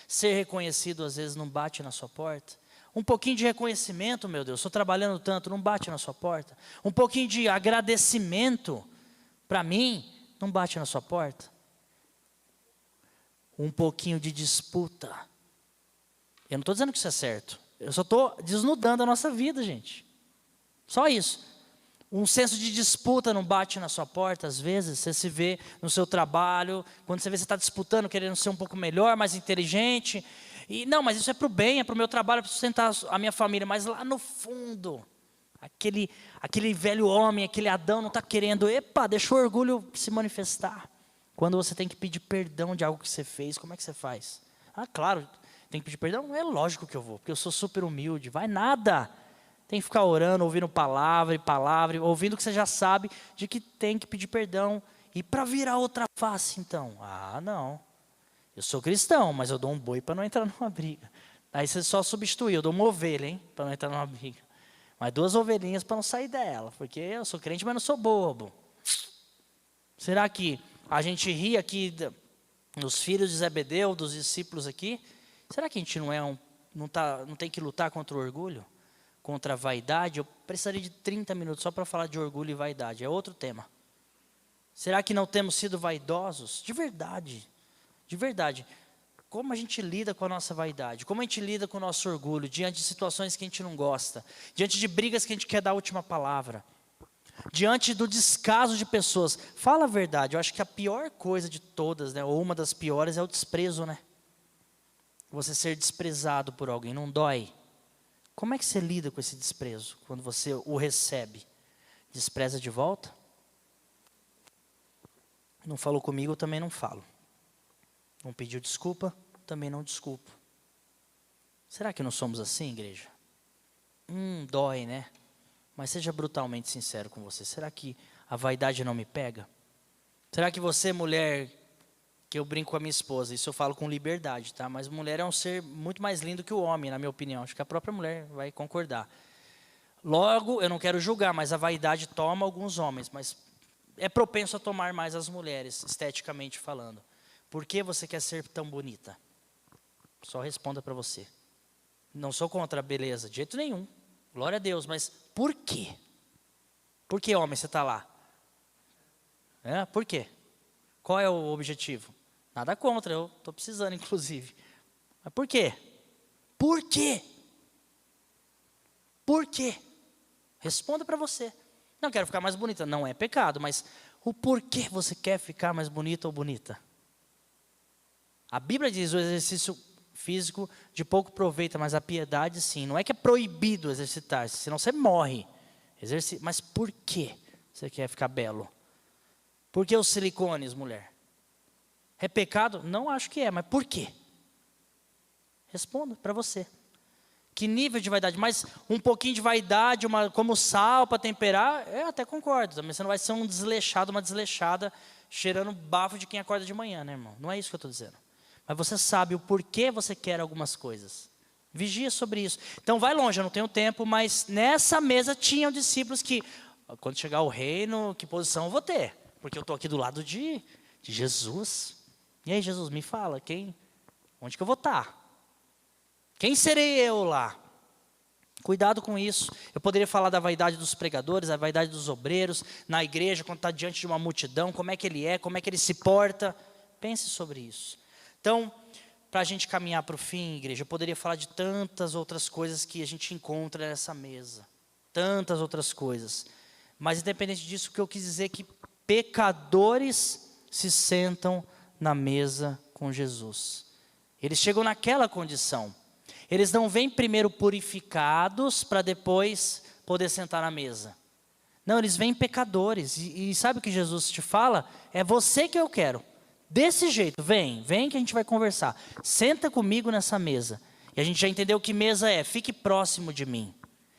Ser reconhecido às vezes não bate na sua porta? Um pouquinho de reconhecimento, meu Deus, estou trabalhando tanto, não bate na sua porta? Um pouquinho de agradecimento, para mim, não bate na sua porta? Um pouquinho de disputa. Eu não estou dizendo que isso é certo. Eu só estou desnudando a nossa vida, gente. Só isso. Um senso de disputa não bate na sua porta, às vezes. Você se vê no seu trabalho, quando você vê você está disputando, querendo ser um pouco melhor, mais inteligente. E não, mas isso é para o bem, é para o meu trabalho, para sustentar a minha família. Mas lá no fundo, aquele velho homem, aquele Adão não está querendo. Epa, deixa o orgulho se manifestar. Quando você tem que pedir perdão de algo que você fez, como é que você faz? Ah, claro. Tem que pedir perdão? É lógico que eu vou, porque eu sou super humilde. Vai nada. Tem que ficar orando, ouvindo palavra, ouvindo que você já sabe de que tem que pedir perdão. E para virar outra face, então? Ah, não. Eu sou cristão, mas eu dou um boi para não entrar numa briga. Aí você só substitui, eu dou uma ovelha, hein, para não entrar numa briga. Mas 2 ovelhinhas para não sair dela, porque eu sou crente, mas não sou bobo. Será que a gente ri aqui nos filhos de Zebedeu, dos discípulos aqui? Será que a gente não tem que lutar contra o orgulho? Contra a vaidade? Eu precisaria de 30 minutos só para falar de orgulho e vaidade. É outro tema. Será que não temos sido vaidosos? De verdade. De verdade. como a gente lida com a nossa vaidade, como a gente lida com o nosso orgulho, diante de situações que a gente não gosta, diante de brigas que a gente quer dar a última palavra, diante do descaso de pessoas. Fala a verdade, eu acho que a pior coisa de todas, né, ou uma das piores, é o desprezo, né? Você ser desprezado por alguém, não dói? Como é que você lida com esse desprezo, quando você o recebe? Despreza de volta? Não falou comigo, eu também não falo. Não pediu desculpa, também não desculpo. Será que não somos assim, igreja? Dói, né? Mas seja brutalmente sincero com você. Será que a vaidade não me pega? Será que você, mulher, que eu brinco com a minha esposa, isso eu falo com liberdade, tá? Mas mulher é um ser muito mais lindo que o homem, na minha opinião. Acho que a própria mulher vai concordar. Logo, eu não quero julgar, mas a vaidade toma alguns homens, mas é propenso a tomar mais as mulheres, esteticamente falando. Por que você quer ser tão bonita? Só responda para você. Não sou contra a beleza, de jeito nenhum. Glória a Deus, mas por quê? Por que, homem, você está lá? Por quê? Qual é o objetivo? Nada contra, eu estou precisando, inclusive. Mas por quê? Por quê? Por quê? Responda para você. Não quero ficar mais bonita. Não é pecado, mas o porquê você quer ficar mais bonita ou bonita? A Bíblia diz o exercício físico de pouco proveito, mas a piedade sim. Não é que é proibido exercitar-se, senão você morre. Mas por que você quer ficar belo? Por que os silicones, mulher? É pecado? Não acho que é, mas por quê? Responda para você. Que nível de vaidade? Mas um pouquinho de vaidade, como sal para temperar, eu até concordo. Também você não vai ser um desleixado, uma desleixada, cheirando bafo de quem acorda de manhã, né, irmão? Não é isso que eu estou dizendo. Mas você sabe o porquê você quer algumas coisas. Vigia sobre isso. Então vai longe, eu não tenho tempo, mas nessa mesa tinham discípulos que, quando chegar o reino, que posição eu vou ter? Porque eu estou aqui do lado de Jesus. E aí, Jesus, me fala, onde que eu vou estar? Quem serei eu lá? Cuidado com isso. Eu poderia falar da vaidade dos pregadores, da vaidade dos obreiros, na igreja, quando está diante de uma multidão, como é que ele se porta. Pense sobre isso. Então, para a gente caminhar para o fim, igreja, eu poderia falar de tantas outras coisas que a gente encontra nessa mesa. Tantas outras coisas. Mas, independente disso, o que eu quis dizer é que pecadores se sentam na mesa com Jesus. Eles chegam naquela condição. Eles não vêm primeiro purificados para depois poder sentar na mesa. Não, eles vêm pecadores. E sabe o que Jesus te fala? É você que eu quero. Desse jeito, vem que a gente vai conversar. Senta comigo nessa mesa. E a gente já entendeu que mesa é. Fique próximo de mim.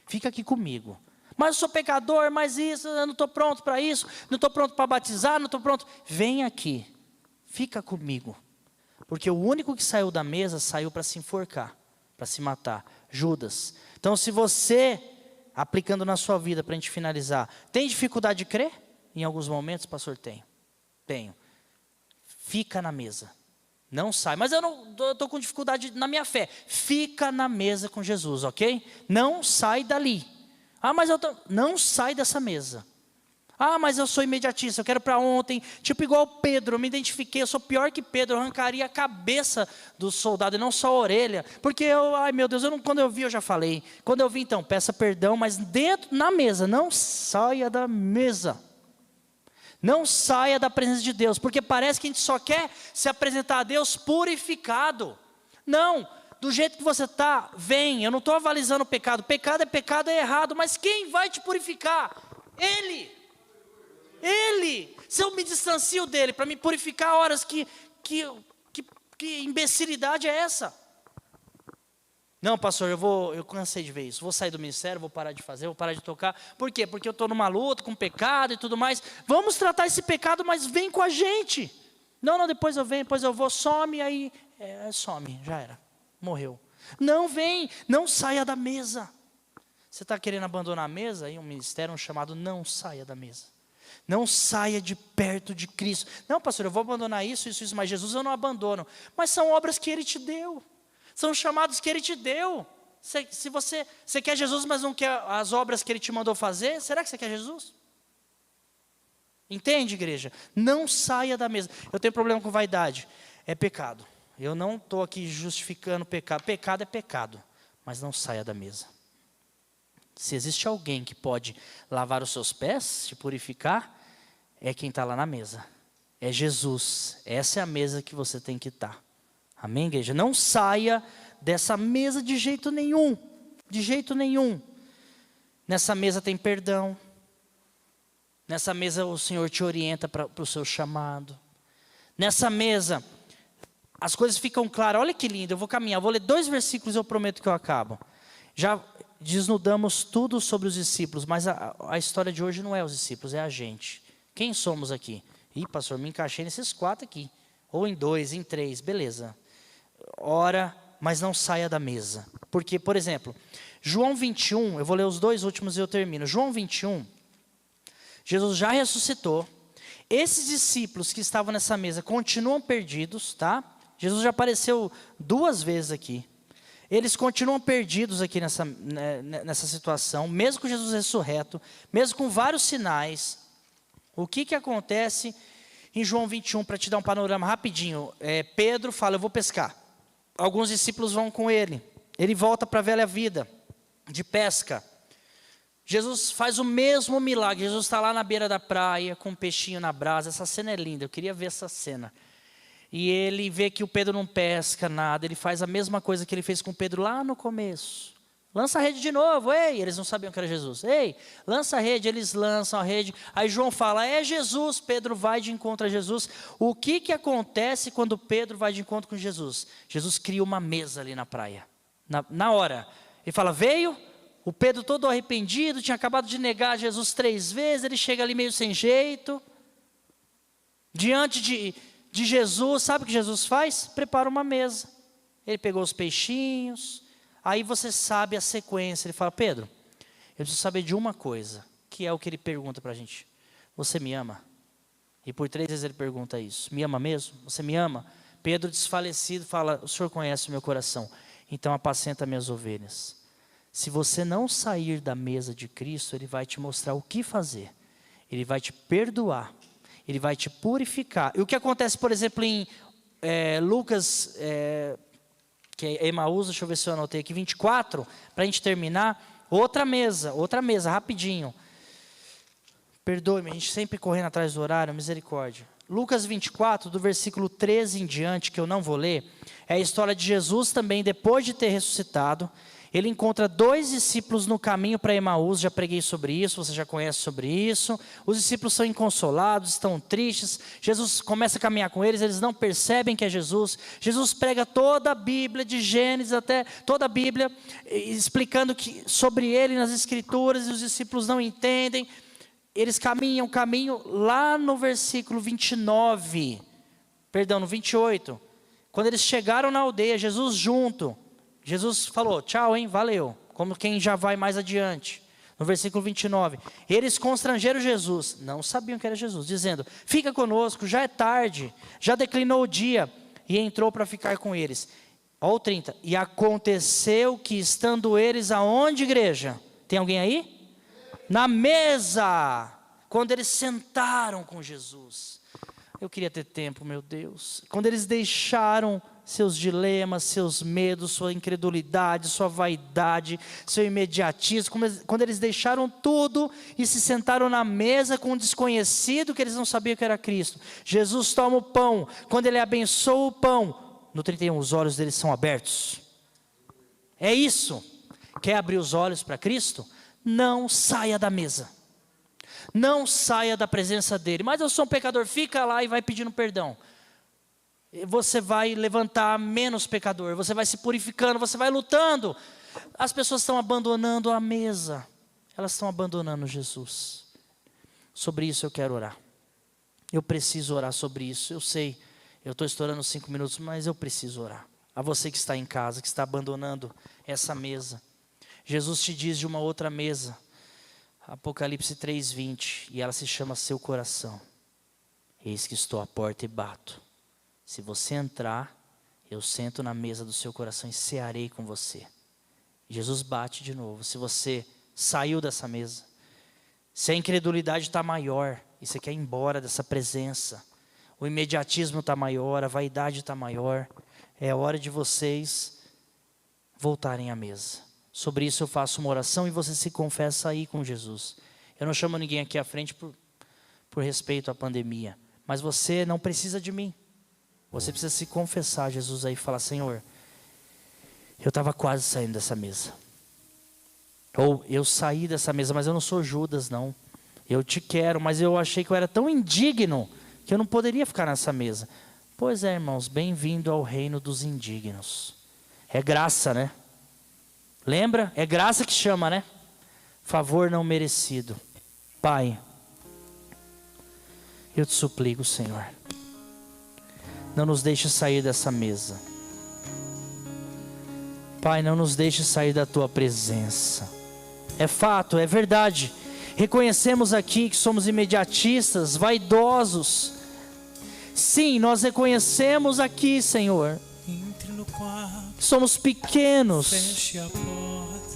Fica aqui comigo. Mas eu sou pecador, mas isso, eu não estou pronto para isso. Não estou pronto para batizar, não estou pronto. Vem aqui. Fica comigo. Porque o único que saiu da mesa, saiu para se enforcar. Para se matar. Judas. Então, se você, aplicando na sua vida, para a gente finalizar, tem dificuldade de crer? Em alguns momentos, pastor, tenho. Fica na mesa. Não sai. Mas eu estou com dificuldade na minha fé. Fica na mesa com Jesus, ok? Não sai dali. Mas não sai dessa mesa. Mas eu sou imediatista, eu quero para ontem. Tipo igual Pedro, eu me identifiquei, eu sou pior que Pedro. Eu arrancaria a cabeça do soldado e não só a orelha. Porque meu Deus, quando eu vi eu já falei. Quando eu vi então, peça perdão, mas na mesa, não saia da mesa. Não saia da presença de Deus, porque parece que a gente só quer se apresentar a Deus purificado. Não, do jeito que você está, vem. Eu não estou avalizando o pecado. Pecado é errado, mas quem vai te purificar? Ele. Se eu me distancio dele para me purificar, horas que imbecilidade é essa? Não, pastor, eu cansei de ver isso. Vou sair do ministério, vou parar de fazer, vou parar de tocar. Por quê? Porque eu estou numa luta com pecado e tudo mais. Vamos tratar esse pecado, mas vem com a gente. Não, depois eu venho, depois eu vou, some, aí some, já era, morreu. Não vem, não saia da mesa. Você está querendo abandonar a mesa? Aí um ministério, um chamado, não saia da mesa. Não saia de perto de Cristo. Não, pastor, eu vou abandonar isso, mas Jesus eu não abandono. Mas são obras que Ele te deu. São chamados que Ele te deu. Se você quer Jesus, mas não quer as obras que Ele te mandou fazer, será que você quer Jesus? Entende, igreja? Não saia da mesa. Eu tenho problema com vaidade. É pecado. eu não estou aqui justificando pecado. Pecado é pecado, mas não saia da mesa. Se existe alguém que pode lavar os seus pés, te purificar, é quem está lá na mesa. É Jesus. Essa é a mesa que você tem que estar. Amém, igreja? Não saia dessa mesa de jeito nenhum. De jeito nenhum. Nessa mesa tem perdão. Nessa mesa o Senhor te orienta para o seu chamado. Nessa mesa as coisas ficam claras. Olha que lindo, eu vou caminhar. Vou ler 2 versículos e eu prometo que eu acabo. Já desnudamos tudo sobre os discípulos, mas a história de hoje não é os discípulos, é a gente. Quem somos aqui? Ih, pastor, me encaixei nesses 4 aqui. Ou em 2, em 3, beleza. Ora, mas não saia da mesa. Porque, por exemplo, João 21, eu vou ler os 2 últimos e eu termino. João 21, Jesus já ressuscitou. Esses discípulos que estavam nessa mesa continuam perdidos, tá? Jesus já apareceu 2 vezes aqui. Eles continuam perdidos aqui nessa situação, mesmo com Jesus ressurreto, mesmo com vários sinais. O que acontece em João 21, para te dar um panorama rapidinho? Pedro fala, eu vou pescar. Alguns discípulos vão com ele. Ele volta para a velha vida de pesca. Jesus faz o mesmo milagre. Jesus está lá na beira da praia, com um peixinho na brasa. Essa cena é linda, eu queria ver essa cena. E ele vê que o Pedro não pesca nada. Ele faz a mesma coisa que ele fez com o Pedro lá no começo. Lança a rede de novo, ei, eles não sabiam que era Jesus. Ei, lança a rede, eles lançam a rede. Aí João fala, é Jesus. Pedro vai de encontro a Jesus. O que acontece quando Pedro vai de encontro com Jesus? Jesus cria uma mesa ali na praia, na hora. Ele fala, veio, o Pedro todo arrependido, tinha acabado de negar Jesus 3 vezes, ele chega ali meio sem jeito. Diante de Jesus, sabe o que Jesus faz? Prepara uma mesa. Ele pegou os peixinhos. Aí você sabe a sequência. Ele fala, Pedro, eu preciso saber de uma coisa, que é o que ele pergunta para a gente. Você me ama? E por 3 vezes ele pergunta isso. Me ama mesmo? Você me ama? Pedro, desfalecido, fala, o Senhor conhece o meu coração. Então apacenta minhas ovelhas. Se você não sair da mesa de Cristo, Ele vai te mostrar o que fazer. Ele vai te perdoar. Ele vai te purificar. E o que acontece, por exemplo, em Lucas... que é Emaús, deixa eu ver se eu anotei aqui, 24, para a gente terminar, outra mesa, rapidinho. Perdoe-me, a gente sempre correndo atrás do horário, misericórdia. Lucas 24, do versículo 13 em diante, que eu não vou ler, é a história de Jesus também, depois de ter ressuscitado. Ele encontra 2 discípulos no caminho para Emaús, já preguei sobre isso, você já conhece sobre isso. Os discípulos são inconsolados, estão tristes. Jesus começa a caminhar com eles, eles não percebem que é Jesus. Jesus prega toda a Bíblia, de Gênesis até toda a Bíblia, explicando sobre ele nas Escrituras, e os discípulos não entendem. Eles caminham lá no versículo 29, perdão, no 28. Quando eles chegaram na aldeia, Jesus junto. Jesus falou, tchau, hein, valeu, como quem já vai mais adiante. No versículo 29, eles constrangeram Jesus, não sabiam que era Jesus, dizendo, fica conosco, já é tarde, já declinou o dia, e entrou para ficar com eles. Olha o 30, e aconteceu que estando eles aonde, igreja? Tem alguém aí? Na mesa, quando eles sentaram com Jesus. Eu queria ter tempo, meu Deus. Quando eles deixaram seus dilemas, seus medos, sua incredulidade, sua vaidade, seu imediatismo, quando eles deixaram tudo e se sentaram na mesa com um desconhecido que eles não sabiam que era Cristo. Jesus toma o pão, quando ele abençoa o pão, no 31 os olhos deles são abertos. É isso. Quer abrir os olhos para Cristo? Não saia da mesa. Não saia da presença dele. Mas eu sou um pecador, fica lá e vai pedindo perdão. Você vai levantar menos pecador, você vai se purificando, você vai lutando. As pessoas estão abandonando a mesa, elas estão abandonando Jesus. Sobre isso eu quero orar. Eu preciso orar sobre isso. Eu sei, eu estou estourando 5 minutos, mas eu preciso orar. A você que está em casa, que está abandonando essa mesa. Jesus te diz de uma outra mesa, Apocalipse 3:20, e ela se chama seu coração. Eis que estou à porta e bato. Se você entrar, eu sento na mesa do seu coração e cearei com você. Jesus bate de novo. Se você saiu dessa mesa, se a incredulidade está maior e você quer ir embora dessa presença, o imediatismo está maior, a vaidade está maior, é hora de vocês voltarem à mesa. Sobre isso eu faço uma oração e você se confessa aí com Jesus. Eu não chamo ninguém aqui à frente por respeito à pandemia. Mas você não precisa de mim. Você precisa se confessar a Jesus aí e falar: Senhor, eu estava quase saindo dessa mesa. Ou eu saí dessa mesa, mas eu não sou Judas não. Eu te quero, mas eu achei que eu era tão indigno que eu não poderia ficar nessa mesa. Pois é, irmãos, bem-vindo ao reino dos indignos. É graça, né? Lembra? É graça que chama, né? Favor não merecido. Pai, eu te suplico, Senhor, não nos deixe sair dessa mesa. Pai, não nos deixe sair da tua presença. É fato, é verdade. Reconhecemos aqui que somos imediatistas, vaidosos. Sim, nós reconhecemos aqui, Senhor, que somos pequenos,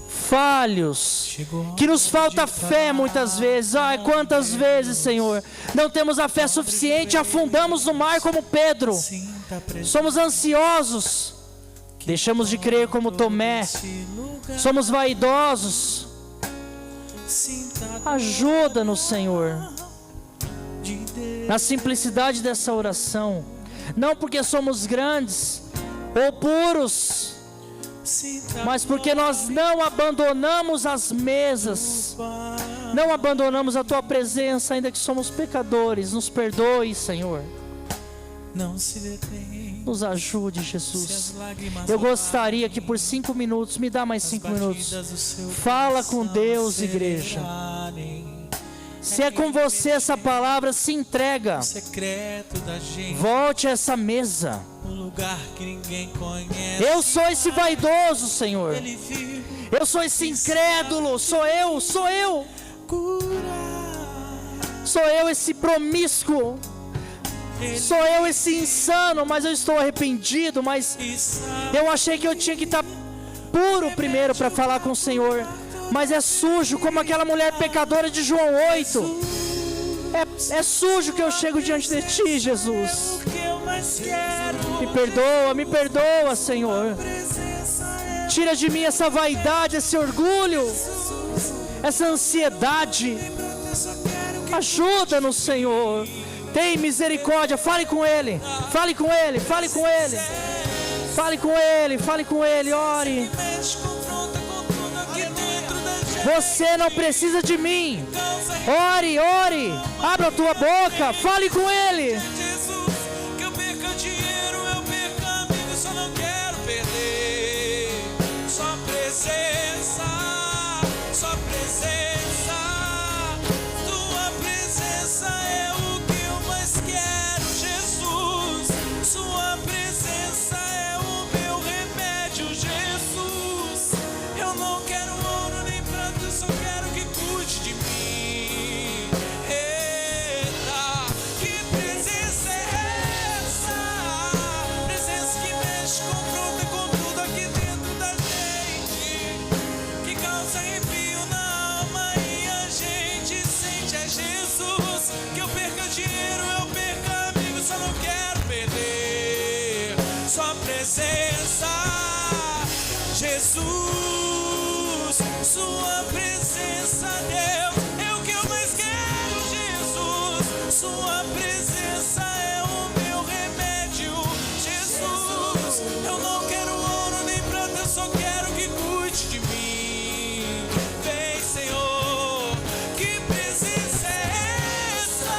falhos, que nos falta fé muitas vezes. Ai, quantas vezes, Senhor, não temos a fé suficiente, afundamos no mar como Pedro. Somos ansiosos, deixamos de crer como Tomé, somos vaidosos. Ajuda-nos, Senhor, na simplicidade dessa oração, não porque somos grandes ou puros, mas porque nós não abandonamos as mesas, não abandonamos a tua presença, ainda que somos pecadores. Nos perdoe, Senhor. Nos ajude, Jesus. Eu gostaria que por 5 minutos, me dá mais 5 minutos. Fala com Deus, igreja. Se é com você essa palavra, se entrega. Volte a essa mesa. Eu sou esse vaidoso, Senhor. Eu sou esse incrédulo. Sou eu. Sou eu esse promíscuo. Sou eu esse insano, mas eu estou arrependido. Mas eu achei que eu tinha que estar puro primeiro para falar com o Senhor. Mas é sujo, como aquela mulher pecadora de João 8. É sujo que eu chego diante de Ti, Jesus. Me perdoa, Senhor. Tira de mim essa vaidade, esse orgulho, essa ansiedade. Ajuda-nos, Senhor. Tem misericórdia, fale com Ele. Fale com Ele, fale com Ele. Fale com Ele, fale com Ele, ore. Você não precisa de mim. Ore, abra a tua boca, fale com Ele. Que eu perca dinheiro, eu perca amigo, só não quero perder. Só presença, tua presença é o que eu mais quero, Jesus. Sua presença é o meu remédio, Jesus. Eu não quero ouro nem prata, eu só quero que cuide de mim. Eita, que presença é essa? Presença que mexe, confronta com tudo aqui dentro da gente, que causa arrepio na alma e a gente sente. É Jesus. Que eu perca dinheiro, eu perca amigo, só não quero perder. Só presença, Jesus. Sua presença, Deus, é o que eu mais quero, Jesus. Sua presença é o meu remédio, Jesus. Eu não quero ouro nem prata, eu só quero que cuide de mim. Vem, Senhor, que presença é essa?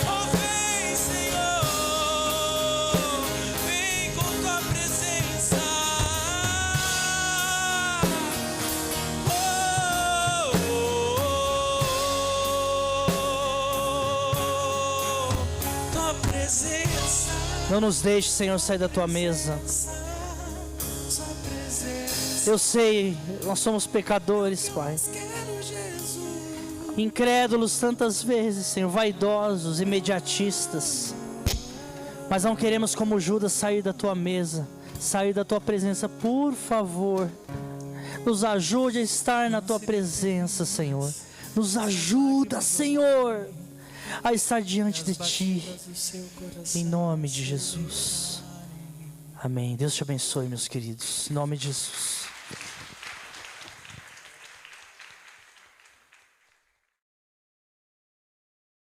Oh, vem, Senhor, vem com tua presença. Tua presença. Não nos deixe, Senhor, sair da tua mesa. Eu sei, nós somos pecadores, Pai. Incrédulos tantas vezes, Senhor, vaidosos, imediatistas. Mas não queremos, como Judas, sair da tua mesa, sair da tua presença. Por favor, nos ajude a estar na tua presença, Senhor. Nos ajuda, Senhor, a estar diante de Nas Ti, batidas do seu coração. em nome de Jesus. Amém. Deus te abençoe, meus queridos, em nome de Jesus.